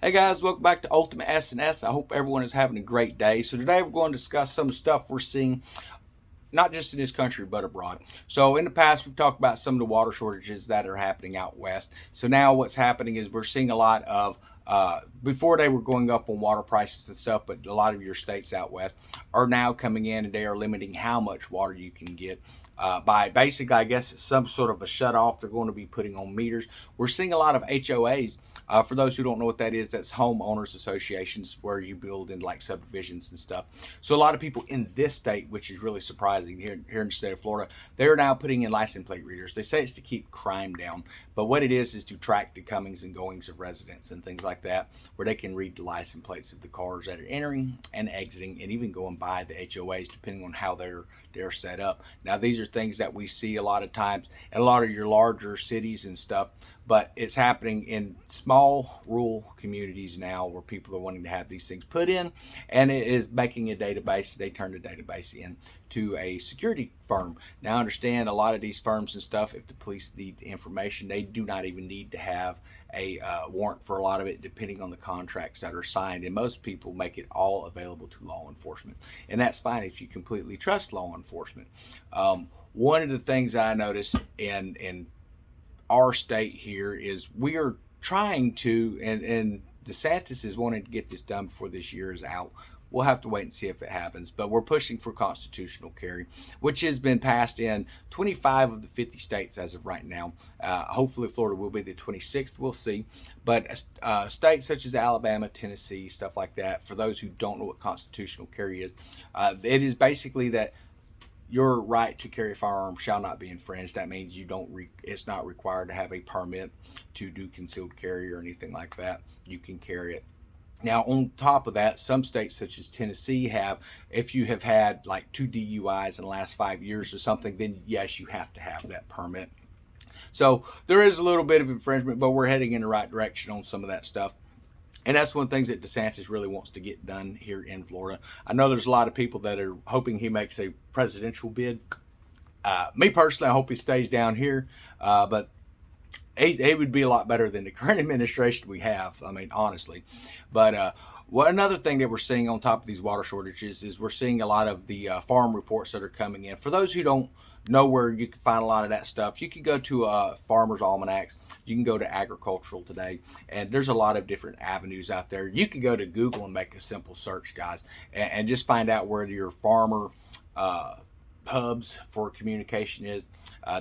Hey guys, welcome back to Ultimate S&S. I hope everyone is having a great day. So today we're going to discuss some stuff we're seeing not just in this country but abroad. So in the past we've talked about some of the water shortages that are happening out west. So now what's happening is we're seeing a lot of before they were going up on water prices and stuff, but a lot of your states out west are now coming in and they are limiting how much water you can get by basically, I guess it's some sort of a shut off they're going to be putting on meters. We're seeing a lot of HOAs. For those who don't know what that is, that's homeowners associations where you build in like subdivisions and stuff. So a lot of people in this state, which is really surprising here in the state of Florida, they're now putting in license plate readers. They say it's to keep crime down, but what it is to track the comings and goings of residents and things like that, where they can read the license plates of the cars that are entering and exiting and even going by the HOAs depending on how they're set up. Now these are things that we see a lot of times in a lot of your larger cities and stuff, but it's happening in small rural communities now where people are wanting to have these things put in, and it is making a database. They turn the database in to a security firm. Now understand, a lot of these firms and stuff, if the police need the information, they do not even need to have a warrant for a lot of it, depending on the contracts that are signed, and most people make it all available to law enforcement, and that's fine if you completely trust law enforcement. One of the things I notice in our state here is we are trying to, and DeSantis is wanting to get this done before this year is out. We'll have to wait and see if it happens, but we're pushing for constitutional carry, which has been passed in 25 of the 50 states as of right now. Hopefully Florida will be the 26th, we'll see. But states such as Alabama, Tennessee, stuff like that, for those who don't know what constitutional carry is, it is basically that your right to carry a firearm shall not be infringed. That means it's not required to have a permit to do concealed carry or anything like that. You can carry it. Now, on top of that, some states such as Tennessee have, if you have had like 2 DUIs in the last 5 years or something, then yes, you have to have that permit. So there is a little bit of infringement, but we're heading in the right direction on some of that stuff. And that's one of the things that DeSantis really wants to get done here in Florida. I know there's a lot of people that are hoping he makes a presidential bid. Me personally, I hope he stays down here, but he would be a lot better than the current administration we have. I mean, honestly. But another thing that we're seeing on top of these water shortages is we're seeing a lot of the farm reports that are coming in. For those who don't know where you can find a lot of that stuff, you can go to Farmers Almanacs. You can go to Agricultural Today, and there's a lot of different avenues out there. You can go to Google and make a simple search, guys, and just find out where your farmer hubs for communication is.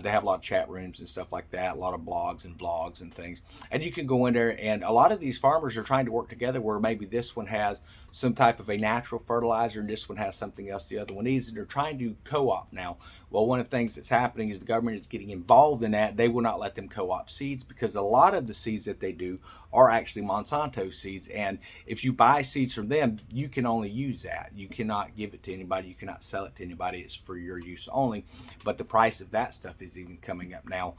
They have a lot of chat rooms and stuff like that, a lot of blogs and vlogs and things. And you can go in there, and a lot of these farmers are trying to work together where maybe this one has some type of a natural fertilizer and this one has something else the other one needs, and they're trying to co-op now. Well, one of the things that's happening is the government is getting involved in that. They will not let them co-op seeds because a lot of the seeds that they do are actually Monsanto seeds, and if you buy seeds from them, you can only use that. You cannot give it to anybody. You cannot sell it to anybody. It's for your use only, but the price of that stuff is even coming up now.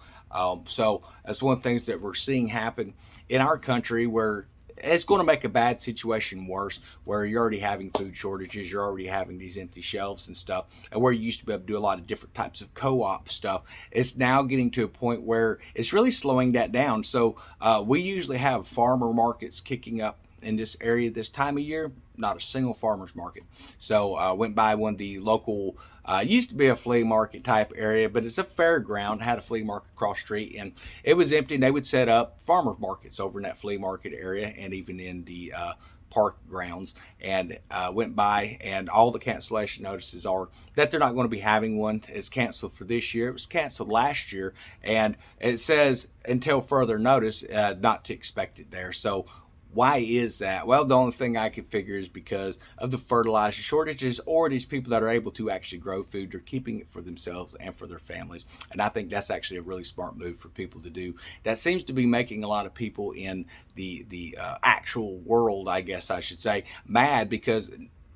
So that's one of the things that we're seeing happen in our country, where it's going to make a bad situation worse, where you're already having food shortages, you're already having these empty shelves and stuff, and where you used to be able to do a lot of different types of co-op stuff, it's now getting to a point where it's really slowing that down. So we usually have farmer markets kicking up in this area this time of year, not a single farmer's market. So I went by one of the local, used to be a flea market type area, but it's a fairground, had a flea market across the street, and it was empty, and they would set up farmers markets over in that flea market area and even in the park grounds, and went by, and all the cancellation notices are that they're not going to be having one. It's canceled for this year. It was canceled last year, and it says until further notice not to expect it there. So why is that? Well, the only thing I can figure is because of the fertilizer shortages, or these people that are able to actually grow food are keeping it for themselves and for their families. And I think that's actually a really smart move for people to do. That seems to be making a lot of people in the actual world, I guess I should say, mad, because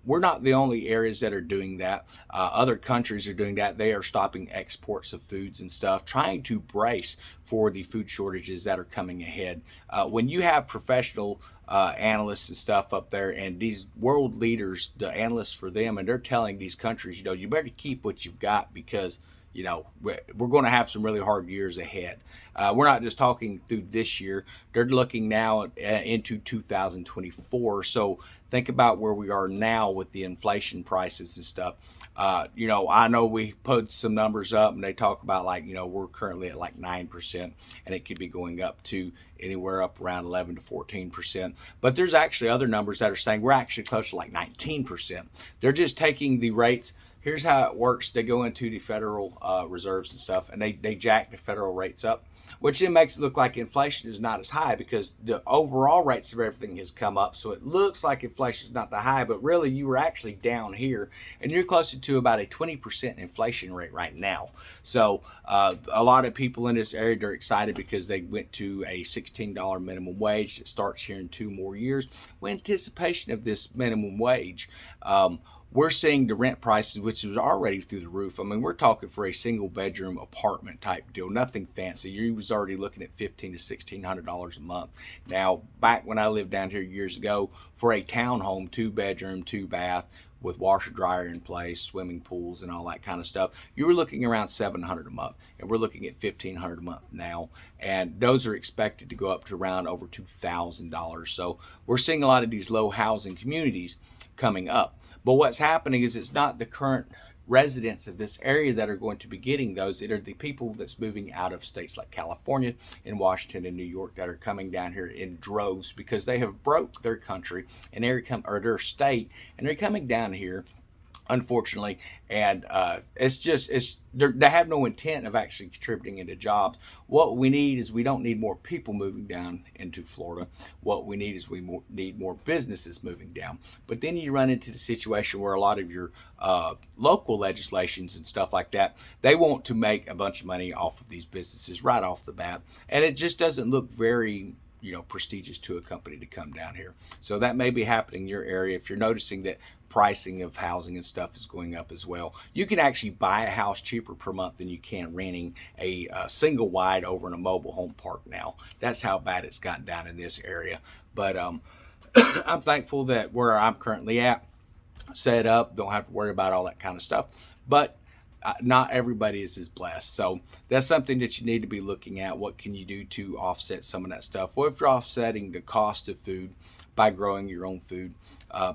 we're not the only areas that are doing that. Other countries are doing that. They are stopping exports of foods and stuff, trying to brace for the food shortages that are coming ahead. When you have professional analysts and stuff up there, and these world leaders, the analysts for them, and they're telling these countries, you better keep what you've got because we're going to have some really hard years ahead. We're not just talking through this year. They're looking now into 2024. So think about where we are now with the inflation prices and stuff. I know we put some numbers up and they talk about we're currently at like 9% and it could be going up to anywhere up around 11 to 14%. But there's actually other numbers that are saying we're actually close to like 19%. They're just taking the rates. Here's how it works. They go into the federal reserves and stuff, and they jack the federal rates up, which then makes it look like inflation is not as high because the overall rates of everything has come up. So it looks like inflation is not that high, but really you were actually down here, and you're closer to about a 20% inflation rate right now. So a lot of people in this area, they're excited because they went to a $16 minimum wage that starts here in 2 more years. With anticipation of this minimum wage, we're seeing the rent prices, which was already through the roof. I mean, we're talking for a single bedroom apartment type deal, nothing fancy. You was already looking at $1,500 to $1,600 a month. Now, back when I lived down here years ago, for a townhome, 2-bedroom, 2-bath, with washer dryer in place, swimming pools, and all that kind of stuff, you were looking around $700 a month, and we're looking at $1,500 a month now, and those are expected to go up to around over $2,000. So we're seeing a lot of these low housing communities coming up. But what's happening is it's not the current residents of this area that are going to be getting those. It are the people that's moving out of states like California and Washington and New York that are coming down here in droves because they have broke their country and their state, and they're coming down here, unfortunately, and they have no intent of actually contributing into jobs. What we need is we don't need more people moving down into Florida. What we need is need more businesses moving down. But then you run into the situation where a lot of your local legislations and stuff like that, they want to make a bunch of money off of these businesses right off the bat, and it just doesn't look very prestigious to a company to come down here. So that may be happening in your area. If you're noticing that pricing of housing and stuff is going up as well, you can actually buy a house cheaper per month than you can renting a single wide over in a mobile home park now. That's how bad it's gotten down in this area. But I'm thankful that where I'm currently at, set up, don't have to worry about all that kind of stuff. But not everybody is as blessed. So that's something that you need to be looking at. What can you do to offset some of that stuff? Well, if you're offsetting the cost of food by growing your own food,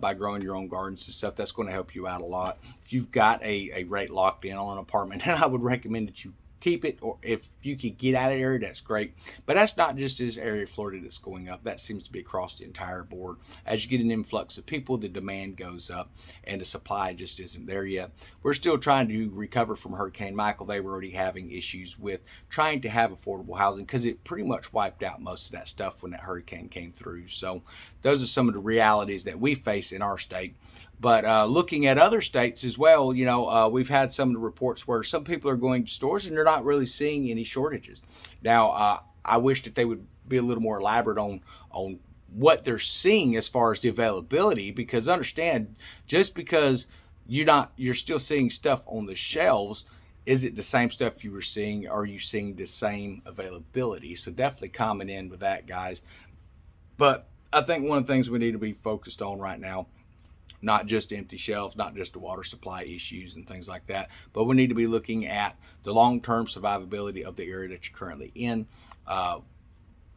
by growing your own gardens and stuff, that's going to help you out a lot. If you've got a rate locked in on an apartment, then I would recommend that you keep it, or if you could get out of the area, that's great. But that's not just this area of Florida that's going up. That seems to be across the entire board. As you get an influx of people, the demand goes up and the supply just isn't there yet. We're still trying to recover from Hurricane Michael. They were already having issues with trying to have affordable housing because it pretty much wiped out most of that stuff when that hurricane came through. So those are some of the realities that we face in our state. But looking at other states as well, we've had some of the reports where some people are going to stores and they're not really seeing any shortages. Now, I wish that they would be a little more elaborate on what they're seeing as far as the availability, because understand, just because you're still seeing stuff on the shelves, is it the same stuff you were seeing? Are you seeing the same availability? So definitely comment in with that, guys. But I think one of the things we need to be focused on right now, not just empty shelves, not just the water supply issues and things like that, but we need to be looking at the long-term survivability of the area that you're currently in.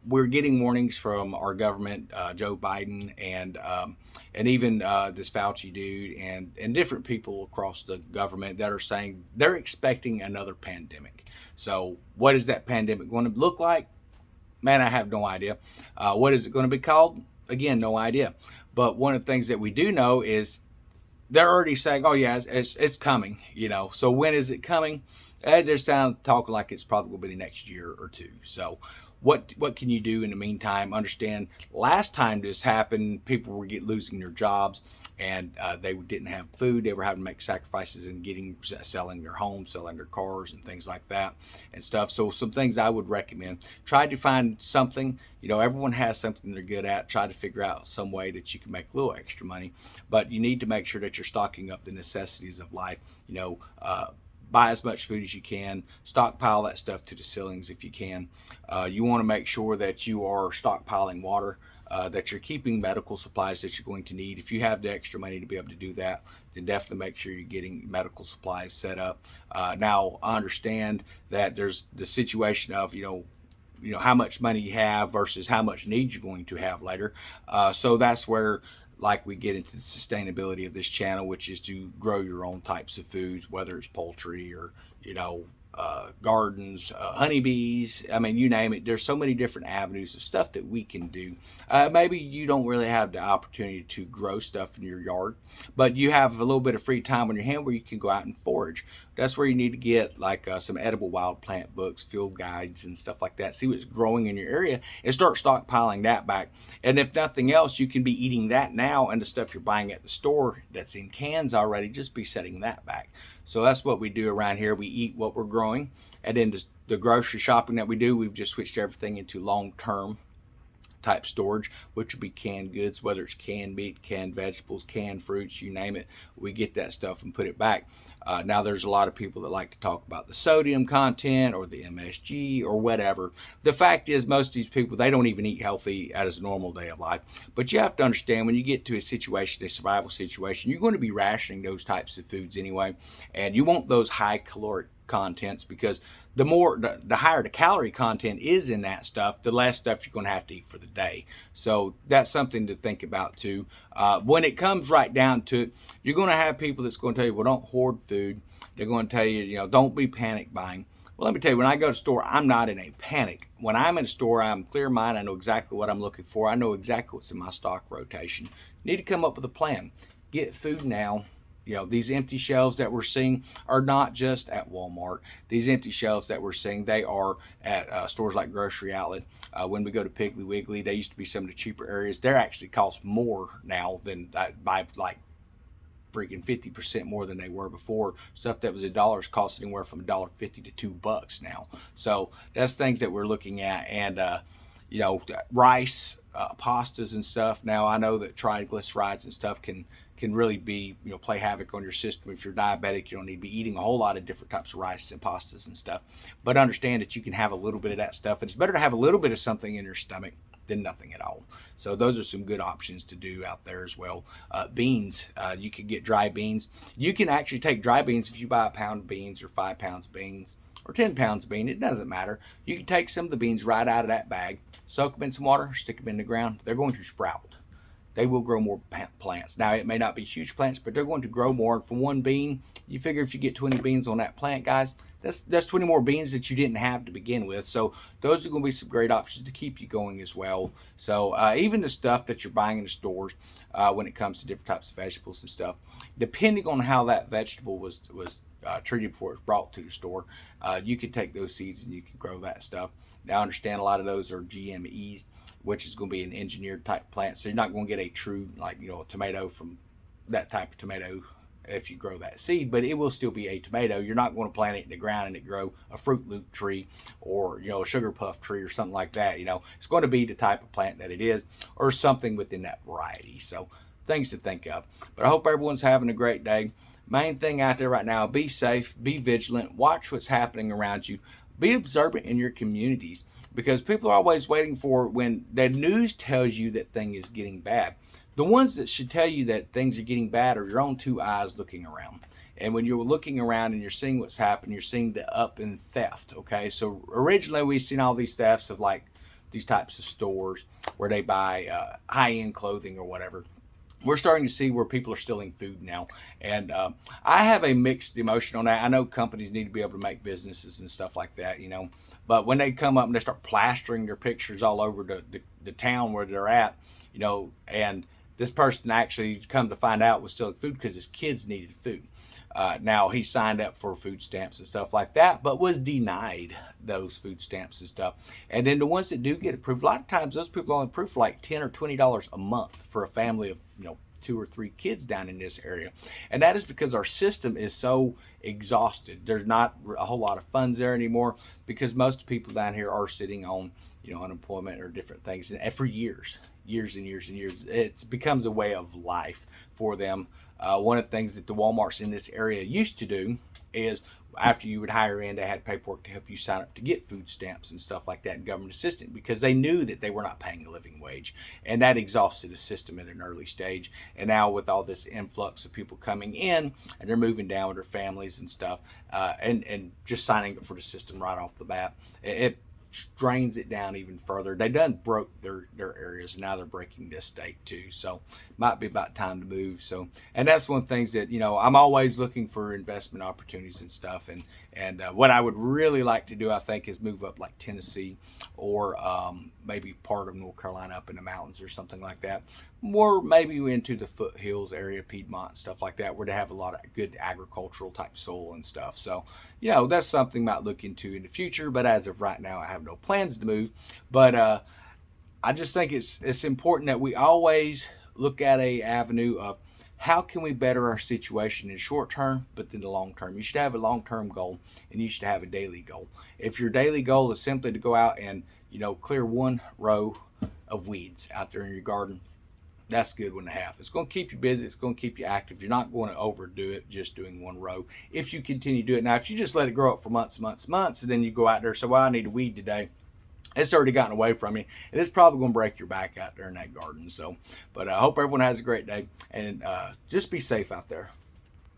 We're getting warnings from our government, Joe Biden, and even this Fauci dude, and different people across the government that are saying they're expecting another pandemic. So what is that pandemic going to look like? Man, I have no idea. What is it going to be called? Again, no idea. But one of the things that we do know is they're already saying, oh yeah, it's coming, So when is it coming? They're talking like it's probably going to be the next year or two. So what can you do in the meantime? Understand, last time this happened, people were losing their jobs, and they didn't have food. They were having to make sacrifices in selling their homes, selling their cars, and things like that and stuff. So some things I would recommend: try to find something. Everyone has something they're good at. Try to figure out some way that you can make a little extra money, but you need to make sure that you're stocking up the necessities of life. buy as much food as you can, stockpile that stuff to the ceilings if you can. You want to make sure that you are stockpiling water, that you're keeping medical supplies that you're going to need. If you have the extra money to be able to do that, then definitely make sure you're getting medical supplies set up. Now, I understand that there's the situation of, how much money you have versus how much need you're going to have later. So that's where, like, we get into the sustainability of this channel, which is to grow your own types of foods, whether it's poultry or gardens, honeybees. I mean, you name it. There's so many different avenues of stuff that we can do. Maybe you don't really have the opportunity to grow stuff in your yard, but you have a little bit of free time on your hand where you can go out and forage. That's where you need to get like some edible wild plant books, field guides, and stuff like that. See what's growing in your area and start stockpiling that back. And if nothing else, you can be eating that now, and the stuff you're buying at the store that's in cans already, just be setting that back. So that's what we do around here. We eat what we're growing. And then the grocery shopping that we do, we've just switched everything into long-term type storage, which would be canned goods, whether it's canned meat, canned vegetables, canned fruits, you name it. We get that stuff and put it back. Now, there's a lot of people that like to talk about the sodium content or the MSG or whatever. The fact is, most of these people, they don't even eat healthy as a normal day of life. But you have to understand, when you get to a situation, a survival situation, you're going to be rationing those types of foods anyway. And you want those high caloric contents, because the higher the calorie content is in that stuff, the less stuff you're going to have to eat for the day. So that's something to think about too. When it comes right down to it, you're going to have people that's going to tell you, well, don't hoard food. They're going to tell you, don't be panic buying. Well, let me tell you, when I go to the store, I'm not in a panic. When I'm in a store, I'm clear minded. I know exactly what I'm looking for. I know exactly what's in my stock rotation. You need to come up with a plan. Get food now. These empty shelves that we're seeing are not just at Walmart. These empty shelves that we're seeing, they are at stores like Grocery Outlet. When we go to Piggly Wiggly, they used to be some of the cheaper areas. They're actually cost more now than by like freaking 50% more than they were before. Stuff that was $1 costs anywhere from $1.50 to $2 now. So that's things that we're looking at. And rice, pastas and stuff. Now, I know that triglycerides and stuff can really be, play havoc on your system. If you're diabetic, you don't need to be eating a whole lot of different types of rice and pastas and stuff. But understand that you can have a little bit of that stuff. And it's better to have a little bit of something in your stomach than nothing at all. So those are some good options to do out there as well. Beans, you can get dry beans. You can actually take dry beans if you buy a pound of beans or 5 pounds of beans or 10 pounds of beans. It doesn't matter. You can take some of the beans right out of that bag, soak them in some water, stick them in the ground. They're going to sprout. They will grow more plants. Now, it may not be huge plants, but they're going to grow more. And from one bean, you figure if you get 20 beans on that plant, guys, that's 20 more beans that you didn't have to begin with. So those are going to be some great options to keep you going as well. So even the stuff that you're buying in the stores, when it comes to different types of vegetables and stuff, depending on how that vegetable was treated before it was brought to the store, you can take those seeds and you can grow that stuff. Now, I understand a lot of those are GMEs, which is going to be an engineered type plant. So you're not going to get a true, a tomato from that type of tomato if you grow that seed, but it will still be a tomato. You're not going to plant it in the ground and it grow a Fruit Loop tree or, a sugar puff tree or something like that. It's going to be the type of plant that it is, or something within that variety. So things to think of. But I hope everyone's having a great day. Main thing out there right now, be safe, be vigilant, watch what's happening around you, be observant in your communities. Because people are always waiting for when the news tells you that thing is getting bad. The ones that should tell you that things are getting bad are your own two eyes looking around. And when you're looking around and you're seeing what's happening, you're seeing the up in theft, okay? So originally we've seen all these thefts of like these types of stores where they buy high-end clothing or whatever. We're starting to see where people are stealing food now. And I have a mixed emotion on that. I know companies need to be able to make businesses and stuff like that, But when they come up and they start plastering their pictures all over the town where they're at, and this person actually come to find out was stealing food because his kids needed food. Now, he signed up for food stamps and stuff like that, but was denied those food stamps and stuff. And then the ones that do get approved, a lot of times those people are only approved for like $10 or $20 a month for a family of, 2 or 3 kids down in this area. And that is because our system is so exhausted. There's not a whole lot of funds there anymore because most people down here are sitting on, unemployment or different things. And for years and years and years, it becomes a way of life for them. One of the things that the Walmarts in this area used to do is after you would hire in, they had paperwork to help you sign up to get food stamps and stuff like that and government assistance, because they knew that they were not paying a living wage, and that exhausted the system at an early stage. And now with all this influx of people coming in and they're moving down with their families and stuff, and just signing up for the system right off the bat, it strains it down even further. They done broke their areas, and now they're breaking this state too. So might be about time to move. So, and that's one of the things that, you know, I'm always looking for investment opportunities and stuff. And what I would really like to do, I think, is move up like Tennessee, or maybe part of North Carolina up in the mountains or something like that. More maybe into the foothills area, Piedmont, stuff like that, where they have a lot of good agricultural type soil and stuff. So, you know, that's something I might look into in the future. But as of right now, I have no plans to move. But I just think it's important that we always look at a avenue of how can we better our situation in short term, but then the long term. You should have a long term goal, and you should have a daily goal. If your daily goal is simply to go out and, you know, clear one row of weeds out there in your garden, that's a good one to have. It's going to keep you busy. It's going to keep you active. You're not going to overdo it just doing one row if you continue to do it. Now, if you just let it grow up for months, and then you go out there and say, well, I need a weed today, it's already gotten away from you, and it's probably going to break your back out there in that garden. So, but I hope everyone has a great day, and just be safe out there.